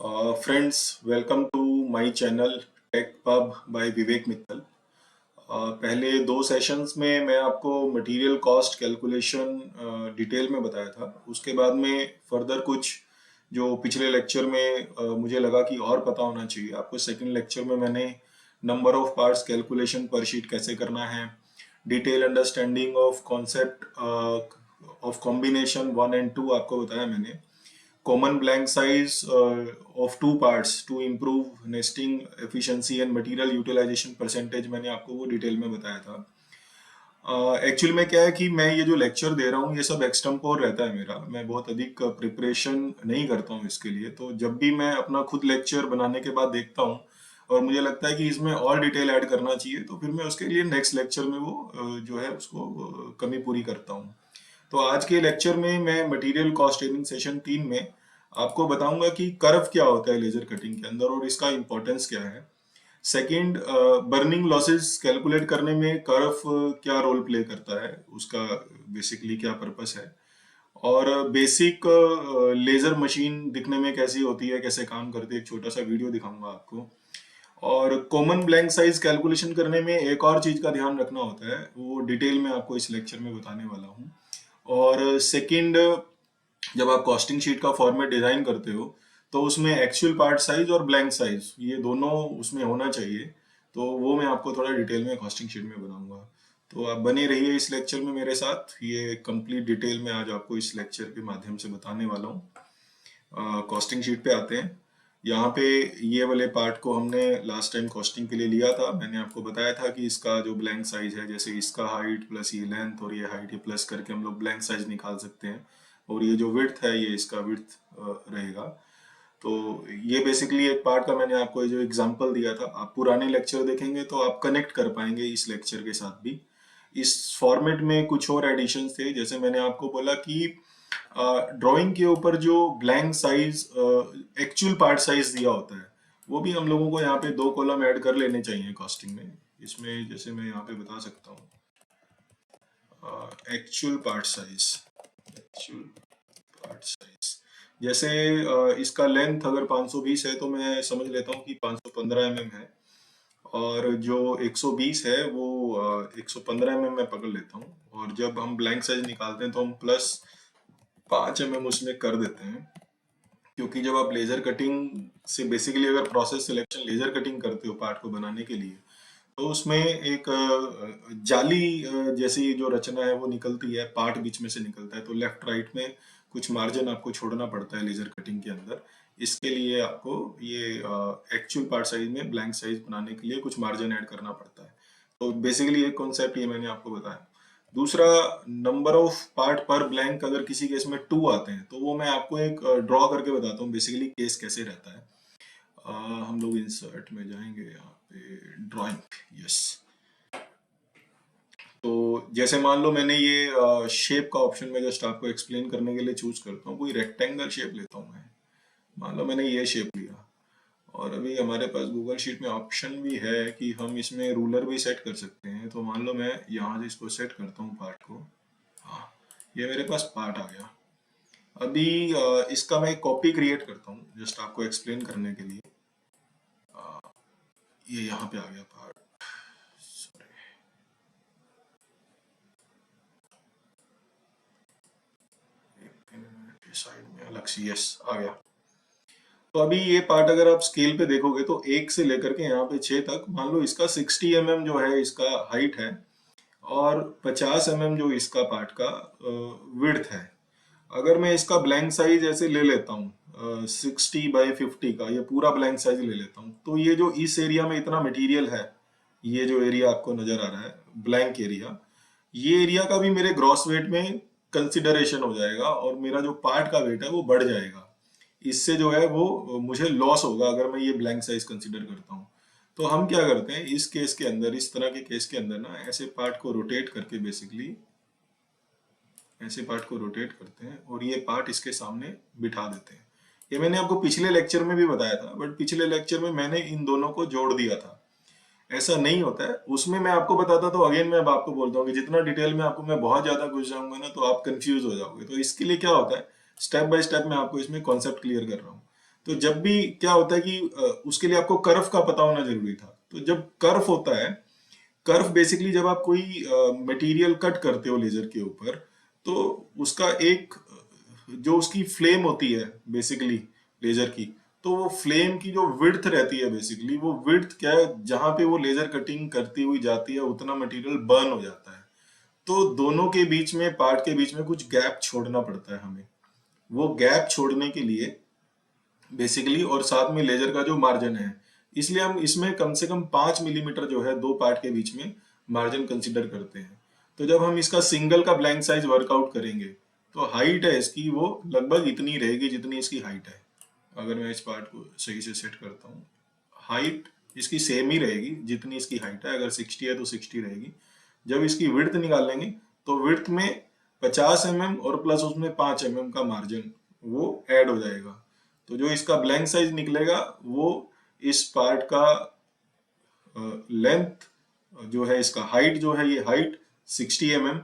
Friends, welcome to my channel Tech Pub by Vivek Mittal. पहले दो sessions में मैं आपको मटेरियल कॉस्ट कैलकुलेशन डिटेल में बताया था। उसके बाद में फर्दर कुछ जो पिछले लेक्चर में मुझे लगा कि और पता होना चाहिए आपको, सेकंड लेक्चर में मैंने नंबर ऑफ पार्ट्स कैलकुलेशन पर शीट कैसे करना है, detail understanding of concept of combination 1 and 2 आपको बताया मैंने। Common blank size of two parts to improve nesting efficiency and material utilization percentage मैंने आपको वो डिटेल में बताया था। एक्चुअली में क्या है कि मैं ये जो लेक्चर दे रहा हूँ ये सब एक्सटेम्पोर रहता है मेरा, मैं बहुत अधिक प्रिपरेशन नहीं करता हूँ इसके लिए। तो जब भी मैं अपना खुद लेक्चर बनाने के बाद देखता हूँ और मुझे लगता है कि इसमें और डिटेल ऐड करना चाहिए, तो फिर मैं उसके लिए नेक्स्ट लेक्चर में वो जो है उसको कमी पूरी करता हूँ। तो आज के लेक्चर में मैं मटेरियल कॉस्टिंग सेशन 3 में आपको बताऊंगा कि कर्व क्या होता है लेजर कटिंग के अंदर और इसका इंपॉर्टेंस क्या है। सेकंड, बर्निंग लॉसेस कैलकुलेट करने में कर्व क्या रोल प्ले करता है, उसका बेसिकली क्या पर्पस है, और बेसिक लेजर मशीन दिखने में कैसी होती है, कैसे काम करती है, एक छोटा सा वीडियो दिखाऊंगा आपको। और कॉमन ब्लैंक साइज कैलकुलेशन करने में एक और चीज का ध्यान रखना होता है, वो डिटेल में आपको इस लेक्चर में बताने वाला हूँ। और सेकंड, जब आप कॉस्टिंग शीट का फॉर्मेट डिजाइन करते हो तो उसमें एक्चुअल पार्ट साइज और ब्लैंक साइज ये दोनों उसमें होना चाहिए। तो वो मैं आपको थोड़ा डिटेल में कॉस्टिंग शीट में बताऊंगा। तो आप बने रहिए इस लेक्चर में मेरे साथ, ये कंप्लीट डिटेल में आज आपको इस लेक्चर के माध्यम से बताने वाला हूँ। कॉस्टिंग शीट पे आते हैं। यहाँ पे ये वाले पार्ट को हमने लास्ट टाइम कॉस्टिंग के लिए लिया था। मैंने आपको बताया था कि इसका जो ब्लैंक साइज है, जैसे इसका हाइट प्लस ये लेंथ और ये हाइट, ये प्लस करके हम लोग ब्लैंक साइज निकाल सकते हैं। और ये जो विड्थ है ये इसका विड्थ रहेगा। तो ये बेसिकली एक पार्ट का मैंने आपको जो एग्जांपल दिया था, आप पुराने लेक्चर देखेंगे तो आप कनेक्ट कर पाएंगे इस लेक्चर के साथ भी। इस फॉर्मेट में कुछ और एडिशन थे, जैसे मैंने आपको बोला कि ड्राइंग के ऊपर जो blank size actual part size दिया होता है वो भी हम लोगों को यहाँ पे 2 कॉलम ऐड कर लेने चाहिए कॉस्टिंग में। इसमें जैसे मैं यहाँ पे बता सकता हूँ actual part size, actual part size, जैसे इसका लेंथ अगर 520 है तो मैं समझ लेता हूँ कि 515 mm है, और जो 120 है वो 115 mm मैं पकड़ लेता हूँ। और जब हम ब्लैंक साइज निकालते हैं तो हम प्लस 5 mm उसमें कर देते हैं, क्योंकि जब आप लेजर कटिंग से बेसिकली अगर प्रोसेस सिलेक्शन लेजर कटिंग करते हो पार्ट को बनाने के लिए, तो उसमें एक जाली जैसी जो रचना है वो निकलती है, पार्ट बीच में से निकलता है, तो लेफ्ट राइट में कुछ मार्जिन आपको छोड़ना पड़ता है लेजर कटिंग के अंदर। इसके लिए आपको ये एक्चुअल पार्ट साइज में ब्लैंक साइज बनाने के लिए कुछ मार्जिन ऐड करना पड़ता है। तो बेसिकली एक कॉन्सेप्ट ये मैंने आपको बताया। दूसरा, नंबर ऑफ पार्ट पर ब्लैंक अगर किसी केस में 2 आते हैं तो वो मैं आपको एक ड्रॉ करके बताता हूँ बेसिकली केस कैसे रहता है। हम लोग इंसर्ट में जाएंगे, यहाँ पे ड्राइंग, यस। तो जैसे मान लो मैंने ये शेप का ऑप्शन में जस्ट आपको एक्सप्लेन करने के लिए चूज करता हूँ, कोई रेक्टेंगल शेप लेता हूँ मैं। मान लो मैंने ये शेप लिया, और अभी हमारे पास गूगल शीट में ऑप्शन भी है कि हम इसमें रूलर भी सेट कर सकते हैं। तो मान लो मैं यहाँ से इसको सेट करता हूँ पार्ट को, हाँ ये मेरे पास पार्ट आ गया। अभी इसका मैं कॉपी क्रिएट करता हूँ जस्ट आपको एक्सप्लेन करने के लिए। ये यहाँ पे आ गया पार्ट, साइड में अलग सी, यस आ गया। तो अभी ये पार्ट अगर आप स्केल पे देखोगे तो 1 से लेकर के यहाँ पे 6 तक, मान लो इसका 60 mm जो है इसका हाइट है, और 50 mm जो इसका पार्ट का विड्थ है। अगर मैं इसका ब्लैंक साइज ऐसे ले लेता हूँ 60/50 का, ये पूरा ब्लैंक साइज ले लेता हूँ, तो ये जो इस एरिया में इतना मटेरियल है, ये जो एरिया आपको नजर आ रहा है ब्लैंक एरिया, ये एरिया का भी मेरे ग्रॉस वेट में कंसिडरेशन हो जाएगा और मेरा जो पार्ट का वेट है वो बढ़ जाएगा। इससे जो है वो मुझे लॉस होगा अगर मैं ये ब्लैंक साइज कंसिडर करता हूँ। तो हम क्या करते हैं इस केस के अंदर, इस तरह के केस के अंदर ना, ऐसे पार्ट को रोटेट करके, बेसिकली ऐसे पार्ट को रोटेट करते हैं और ये पार्ट इसके सामने बिठा देते हैं। ये मैंने आपको पिछले लेक्चर में भी बताया था, बट पिछले लेक्चर में मैंने इन दोनों को जोड़ दिया था। ऐसा नहीं होता है, उसमें मैं आपको बताता तो अगेन मैं अब आपको बोलता हूँ कि जितना डिटेल में आपको मैं बहुत ज्यादा घुस जाऊंगा ना तो आप कंफ्यूज हो जाओगे। तो इसके लिए क्या होता है, स्टेप बाय स्टेप मैं आपको इसमें कॉन्सेप्ट क्लियर कर रहा हूँ। तो जब भी क्या होता है कि उसके लिए आपको कर्व का पता होना जरूरी था। तो जब कर्व होता है, कर्व बेसिकली जब आप कोई मटेरियल कट करते हो लेजर के ऊपर, तो उसका एक जो उसकी फ्लेम होती है बेसिकली लेजर की, तो वो फ्लेम की जो विड्थ रहती है बेसिकली, वो विड्थ क्या है, जहां पे वो लेजर कटिंग करती हुई जाती है उतना मटेरियल बर्न हो जाता है। तो दोनों के बीच में, पार्ट के बीच में कुछ गैप छोड़ना पड़ता है हमें। वो गैप छोड़ने के लिए बेसिकली, और साथ में लेजर का जो मार्जिन है, इसलिए हम इसमें कम से कम 5 मिलीमीटर जो है दो पार्ट के बीच में मार्जिन कंसिडर करते हैं। तो जब हम इसका सिंगल का ब्लैंक साइज वर्कआउट करेंगे, तो हाइट है इसकी वो लगभग इतनी रहेगी जितनी इसकी हाइट है। अगर मैं इस पार्ट को सही से सेट करता हूँ, हाइट इसकी सेम ही रहेगी जितनी इसकी हाइट है। अगर 60 है तो 60 रहेगी। जब इसकी विड्थ निकालेंगे, तो विड्थ में 50 mm और प्लस उसमें 5 mm का मार्जिन वो ऐड हो जाएगा। तो जो इसका ब्लैंक साइज निकलेगा वो इस पार्ट का लेंथ जो है, इसका हाइट जो है, ये हाइट 60 mm,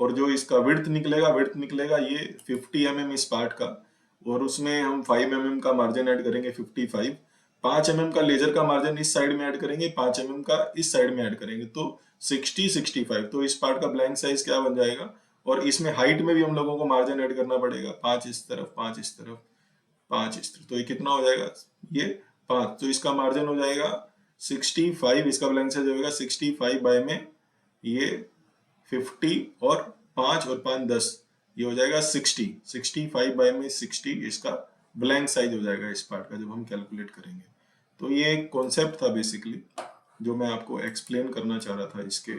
और जो इसका विड्थ निकलेगा ये 50 mm इस पार्ट का। और उसमें हम 5 mm का मार्जिन ऐड करेंगे, 55। 5 mm का लेजर का मार्जिन इस साइड में ऐड करेंगे, 5 mm का इस साइड में ऐड करेंगे, तो 60-65। तो इस पार्ट का ब्लैंक साइज क्या बन जाएगा। और इसमें हाइट में भी हम लोगों को मार्जिन ऐड करना पड़ेगा, 5 इस तरफ, 5 इस तरफ, 5 इस तरफ। तो ये कितना हो जाएगा, ये 5। तो इसका मार्जिन हो जाएगा 65, इसका ब्लैंक साइज होगा 65 बाय में ये 50, और 5 और 5 10, ये हो जाएगा 60। 65 बाय में 60 इसका ब्लैंक साइज हो जाएगा इस पार्ट का, जब हम कैलकुलेट करेंगे। तो ये एक कॉन्सेप्ट था बेसिकली, जो मैं आपको एक्सप्लेन करना चाह रहा था इसके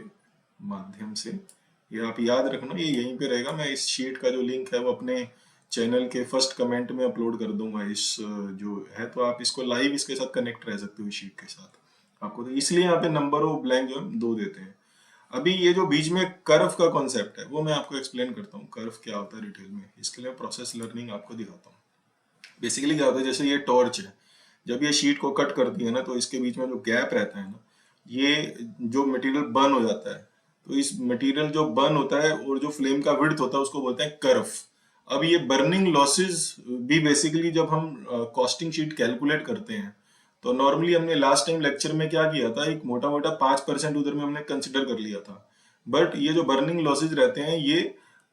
माध्यम से। ये आप याद रखना, ये यहीं पे रहेगा। मैं इस शीट का जो लिंक है वो अपने चैनल के फर्स्ट कमेंट में अपलोड कर दूंगा इस जो है, तो आप इसको लाइव इसके साथ कनेक्ट रह सकते हो इस शीट के साथ। आपको तो इसलिए यहाँ पे नंबर ऑफ ब्लैंक जो है 2 देते हैं। अभी ये जो बीच में कर्व का कॉन्सेप्ट है वो मैं आपको एक्सप्लेन करता हूँ, कर्व क्या होता है डिटेल में। इसके लिए प्रोसेस लर्निंग आपको दिखाता हूँ। बेसिकली क्या होता है, जैसे ये टॉर्च है, जब ये शीट को कट करती है ना, तो इसके बीच में जो गैप रहता है ना, ये जो मटेरियल बर्न हो जाता है, तो इस मटेरियल जो बर्न होता है और जो फ्लेम का विड्थ होता है उसको बोलते हैं कर्व। अब ये बर्निंग लॉसेस भी बेसिकली जब हम कॉस्टिंग शीट कैलकुलेट करते हैं, तो नॉर्मली हमने लास्ट टाइम लेक्चर में क्या किया था, एक मोटा मोटा 5% उधर में हमने कंसिडर कर लिया था। बट ये जो बर्निंग लॉसेज रहते हैं, ये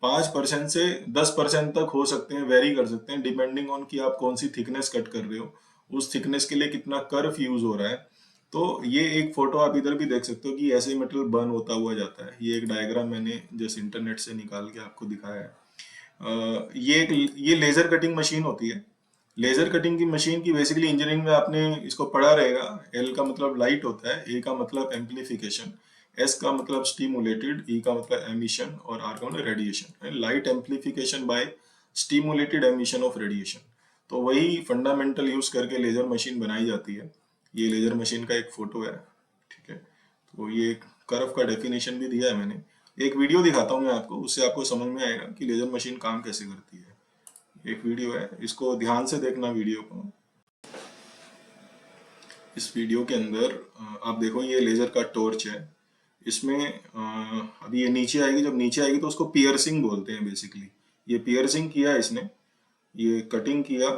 5% से 10% तक हो सकते हैं, वेरी कर सकते हैं, डिपेंडिंग ऑन कि आप कौन सी थिकनेस कट कर रहे हो, उस थिकनेस के लिए कितना कर्व यूज हो रहा है। तो ये एक फोटो आप इधर भी देख सकते हो कि ऐसे ही मटेरियल बर्न होता हुआ जाता है। ये एक डायग्राम मैंने जैसे इंटरनेट से निकाल के आपको दिखाया है। ये लेजर कटिंग मशीन होती है। लेजर कटिंग की मशीन की बेसिकली इंजीनियरिंग में आपने इसको पढ़ा रहेगा। एल का मतलब लाइट होता है, ए का मतलब एम्पलीफिकेशन, एस का मतलब स्टिमुलेटेड, ई का मतलब एमिशन, और आर का मतलब radiation. Light amplification by stimulated emission of radiation. तो वही फंडामेंटल यूज करके लेजर मशीन बनाई जाती है। ये लेजर मशीन का एक फोटो है, ठीक है। तो ये कर्व का डेफिनेशन भी दिया है मैंने। एक वीडियो दिखाता हूँ मैं आपको, उससे आपको समझ में आएगा कि लेजर मशीन काम कैसे करती है। एक वीडियो है, इसको ध्यान से देखना वीडियो को। इस वीडियो के अंदर आप देखो, ये लेजर का टॉर्च है। इसमें अभी ये नीचे आएगी, जब नीचे आएगी तो उसको पियर्सिंग बोलते हैं बेसिकली। ये पियर्सिंग किया इसने, ये कटिंग किया,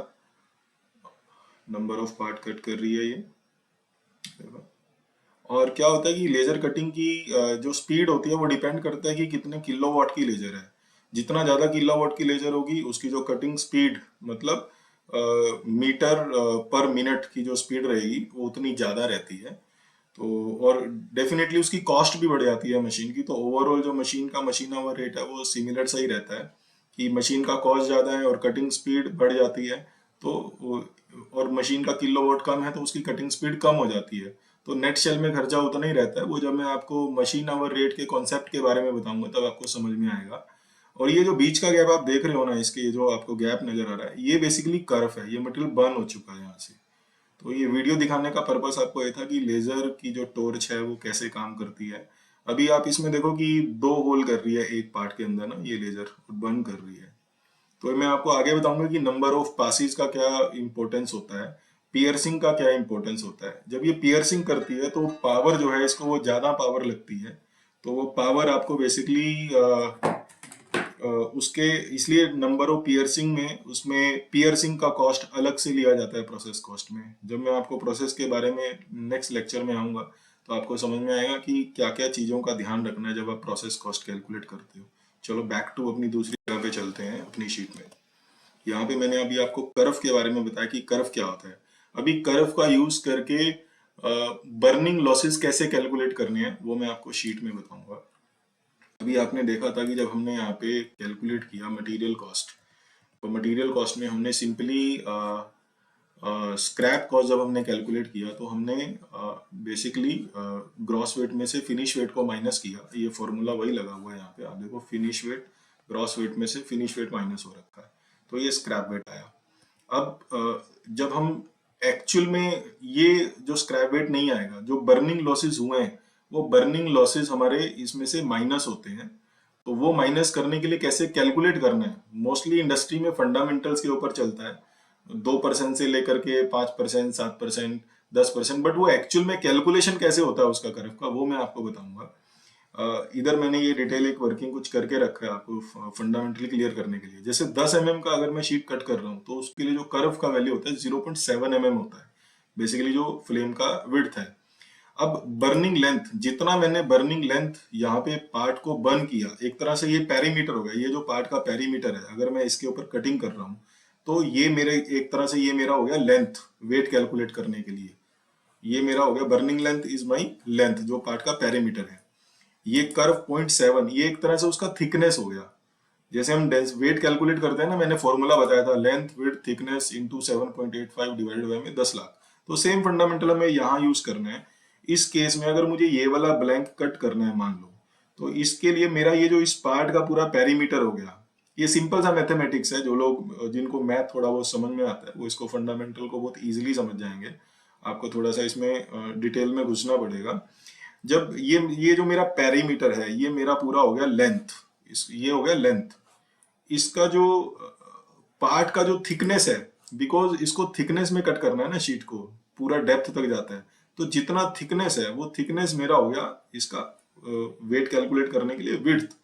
नंबर ऑफ पार्ट कट कर रही है ये। और क्या होता है कि लेजर कटिंग की जो स्पीड होती है वो डिपेंड करता है कि कितने किलोवाट की लेजर है। जितना ज्यादा किलोवाट की लेजर होगी, उसकी जो कटिंग स्पीड, मतलब मीटर पर मिनट की जो स्पीड रहेगी वो उतनी ज्यादा रहती है। तो और डेफिनेटली उसकी कॉस्ट भी बढ़ जाती है मशीन की। तो ओवरऑल जो मशीन का मशीन आवर रेट है वो सिमिलर सा ही रहता है, कि मशीन का कॉस्ट ज्यादा है और कटिंग स्पीड बढ़ जाती है। तो और मशीन का किलोवाट कम है तो उसकी कटिंग स्पीड कम हो जाती है। तो नेट सेल में खर्चा उतना ही रहता है। वो जब मैं आपको मशीन आवर रेट के कॉन्सेप्ट के बारे में बताऊंगा तब आपको समझ में आएगा। और ये जो बीच का गैप आप देख रहे हो ना, इसके ये जो आपको गैप नजर आ रहा है, ये बेसिकली कर्व है। ये मटेरियल बर्न हो चुका है यहाँ से। तो ये वीडियो दिखाने का पर्पस आपको ये था कि लेजर की जो टॉर्च है वो कैसे काम करती है। अभी आप इसमें देखो कि 2 होल कर रही है एक पार्ट के अंदर ना, ये लेजर बर्न कर रही है। तो मैं आपको आगे बताऊंगा कि नंबर ऑफ पासिस का क्या इंपॉर्टेंस होता है, पियर्सिंग का क्या इंपॉर्टेंस होता है। जब ये पियर्सिंग करती है तो पावर जो है, इसको वो ज्यादा पावर लगती है। तो वो पावर आपको बेसिकली उसके इसलिए नंबर ऑफ पियर्सिंग में उसमें पियर्सिंग का कॉस्ट अलग से लिया जाता है प्रोसेस कॉस्ट में। जब मैं आपको प्रोसेस के बारे में नेक्स्ट लेक्चर में आऊँगा तो आपको समझ में आएगा कि क्या क्या चीज़ों का ध्यान रखना है जब आप प्रोसेस कॉस्ट कैलकुलेट करते हो। चलो बैक टू अपनी दूसरी जगह पे चलते हैं अपनी शीट में। यहाँ पे मैंने अभी आपको कर्व के बारे में बताया कि कर्व क्या होता है। अभी कर्व का यूज करके बर्निंग लॉसेस कैसे कैलकुलेट करने हैं वो मैं आपको शीट में बताऊंगा। अभी आपने देखा था कि जब हमने यहाँ पे कैलकुलेट किया मटेरियल कॉस्ट, तो मटेरियल कॉस्ट में हमने सिंपली स्क्रैप कॉस्ट जब हमने कैलकुलेट किया तो हमने बेसिकली ग्रॉस वेट में से फिनिश वेट को माइनस किया। ये फॉर्मूला वही लगा हुआ है यहाँ पे, आप देखो फिनिश वेट ग्रॉस वेट में से फिनिश वेट माइनस हो रखा है, तो ये स्क्रैप वेट आया। अब जब हम एक्चुअल में ये जो स्क्रैप वेट नहीं आएगा, जो बर्निंग लॉसेस हुए हैं वो बर्निंग लॉसेस हमारे इसमें से माइनस होते हैं। तो वो माइनस करने के लिए कैसे कैलकुलेट करना है, मोस्टली इंडस्ट्री में फंडामेंटल्स के ऊपर चलता है, 2% से लेकर के 5%, 7%, 10%, बट वो एक्चुअल में कैलकुलेशन कैसे होता है उसका कर्व का वो मैं आपको बताऊंगा। इधर मैंने ये डिटेल एक वर्किंग कुछ करके रखा है आपको फंडामेंटली क्लियर करने के लिए। जैसे 10 mm का अगर मैं शीट कट कर रहा हूँ तो उसके लिए जो कर्व का वैल्यू होता है 0.7 mm होता है, बेसिकली जो फ्लेम का विड्थ है। अब बर्निंग लेंथ, जितना मैंने बर्निंग लेंथ यहाँ पे पार्ट को बर्न किया, एक तरह से ये पेरीमीटर हो गया, ये जो पार्ट का पेरीमीटर है अगर मैं इसके ऊपर कटिंग कर रहा हूँ तो ये मेरे एक तरह से ये मेरा हो गया लेंथ, वेट कैलकुलेट करने के लिए ये मेरा हो गया burning length is my length, जो पार्ट का पेरीमीटर है। ये कर्व 0.7 ये एक तरह से उसका थिकनेस हो गया। जैसे हम वेट कैलकुलेट करते हैं ना, मैंने फॉर्मूला बताया था length width thickness into 7.85 divided by में 10 लाख, तो सेम फंडामेंटल हमें यहाँ यूज करना है। इस केस में अगर मुझे ये वाला ब्लैंक कट करना है मान लो, तो इसके लिए मेरा ये जो इस पार्ट का पूरा पेरीमीटर हो गया, ये सिंपल सा मैथमेटिक्स है। जो लोग जिनको मैथ थोड़ा बहुत समझ में आता है वो इसको फंडामेंटल को बहुत इजीली समझ जाएंगे। आपको थोड़ा सा इसमें डिटेल में घुसना पड़ेगा। जब ये जो मेरा पेरीमीटर है ये मेरा पूरा हो गया लेंथ, इस ये हो गया लेंथ। इसका जो पार्ट का जो थिकनेस है, बिकॉज इसको थिकनेस में कट करना है ना शीट को, पूरा डेप्थ तक जाता है, तो जितना थिकनेस है वो थिकनेस मेरा हो गया इसका वेट कैलकुलेट करने के लिए विड्थ।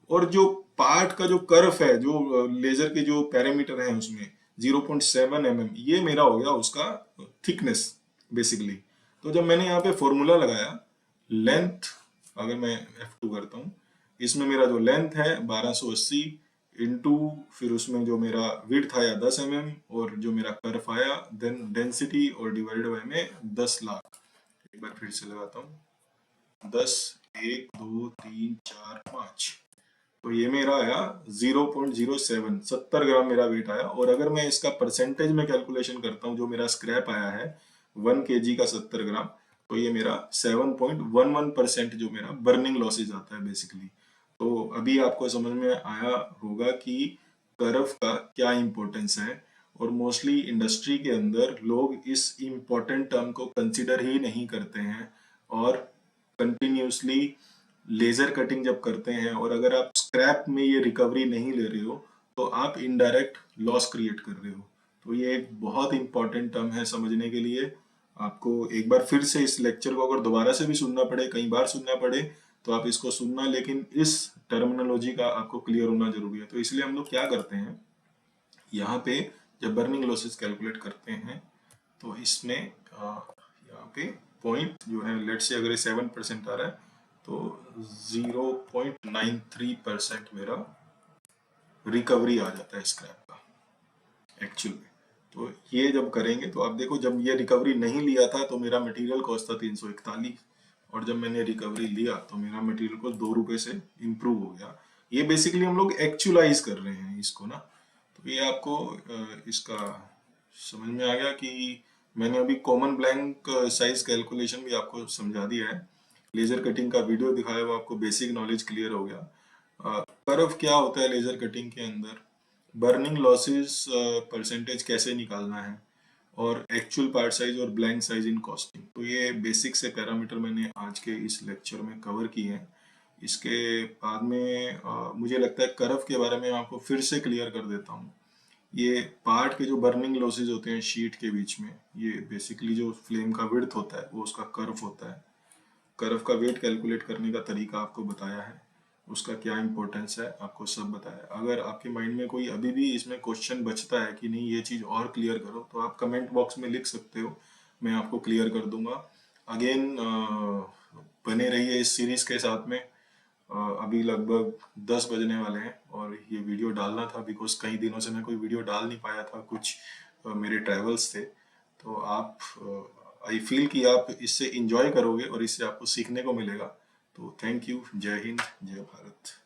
और जो पार्ट का जो कर्व है, जो लेजर के जो पैरामीटर है उसमें 0.7 mm, ये मेरा हो गया उसका थिकनेस बेसिकली। तो जब मैंने यहाँ पे फॉर्मूला लगाया लेंथ, अगर मैं F2 करता हूँ, इसमें मेरा जो लेंथ है 1280 इंटू फिर उसमें जो मेरा विड्थ आया 10 mm और जो मेरा कर्व आया देन डेंसिटी और डिवाइड बाय में 10 लाख। एक बार फिर से लगाता हूँ 10, 1, 2, 3, 4, 5, तो ये मेरा आया 0.07, 70 ग्राम मेरा वेट आया। और अगर मैं इसका परसेंटेज में कैलकुलेशन करता हूँ, जो मेरा स्क्रैप आया है 1 kg का 70 ग्राम, तो ये मेरा 7.11% जो मेरा बर्निंग लॉसेज आता है बेसिकली। तो अभी आपको समझ में आया होगा कि कर्व का क्या इंपॉर्टेंस है, और मोस्टली इंडस्ट्री के अंदर लोग इस इम्पोर्टेंट टर्म को कंसिडर ही नहीं करते हैं और कंटिन्यूसली लेजर कटिंग जब करते हैं, और अगर आप स्क्रैप में ये रिकवरी नहीं ले रहे हो तो आप इनडायरेक्ट लॉस क्रिएट कर रहे हो। तो ये एक बहुत इंपॉर्टेंट टर्म है समझने के लिए। आपको एक बार फिर से इस लेक्चर को अगर दोबारा से भी सुनना पड़े, कई बार सुनना पड़े, तो आप इसको सुनना, लेकिन इस टर्मिनोलॉजी का आपको क्लियर होना जरूरी है। तो इसलिए हम लोग क्या करते हैं, यहाँ पे जब बर्निंग लॉसेस कैलकुलेट करते हैं तो इसमें यहाँ पे पॉइंट जो है लेट से अगर 7% आ रहा है तो 0.93% मेरा रिकवरी आ जाता है स्क्रैप का एक्चुअल में। तो ये जब करेंगे तो आप देखो, जब ये रिकवरी नहीं लिया था तो मेरा मटेरियल कॉस्ट था 341, और जब मैंने रिकवरी लिया तो मेरा मटेरियल कॉस्ट 2 रुपए से इम्प्रूव हो गया। ये बेसिकली हम लोग एक्चुअलाइज कर रहे हैं इसको ना। तो ये आपको इसका समझ में आ गया कि मैंने अभी कॉमन ब्लैंक साइज कैलकुलेशन भी आपको समझा दिया है, लेजर कटिंग का वीडियो दिखाया, वो आपको बेसिक नॉलेज क्लियर हो गया। कर्व क्या होता है लेजर कटिंग के अंदर, बर्निंग लॉसेस परसेंटेज कैसे निकालना है, और एक्चुअल पार्ट साइज और ब्लैंक साइज इन कॉस्टिंग। तो ये बेसिक से पैरामीटर मैंने आज के इस लेक्चर में कवर किए हैं। इसके बाद में मुझे लगता है कर्व के बारे में आपको फिर से क्लियर कर देता हूँ। ये पार्ट के जो बर्निंग लॉसेज होते हैं शीट के बीच में, ये बेसिकली जो फ्लेम का विड्थ होता है वो उसका कर्व होता है। कर्व का वेट कैलकुलेट करने का तरीका आपको बताया है। उसका क्या इम्पोर्टेंस है, आपको सब बताया। अगर आपके माइंड में कोई अभी भी इसमें क्वेश्चन बचता है कि नहीं ये चीज़ और क्लियर करो, तो आप कमेंट बॉक्स में लिख सकते हो, मैं आपको क्लियर कर दूंगा। अगेन बने रहिए इस सीरीज़ के साथ में। अभी लगभग 10 बजने वाले हैं और ये वीडियो डालना था, बिकॉज कई दिनों से मैं कोई वीडियो डाल नहीं पाया था, कुछ मेरे ट्रैवल्स थे। तो आप आई फील कि आप इससे इंजॉय करोगे और इससे आपको सीखने को मिलेगा। तो थैंक यू। जय हिंद, जय भारत।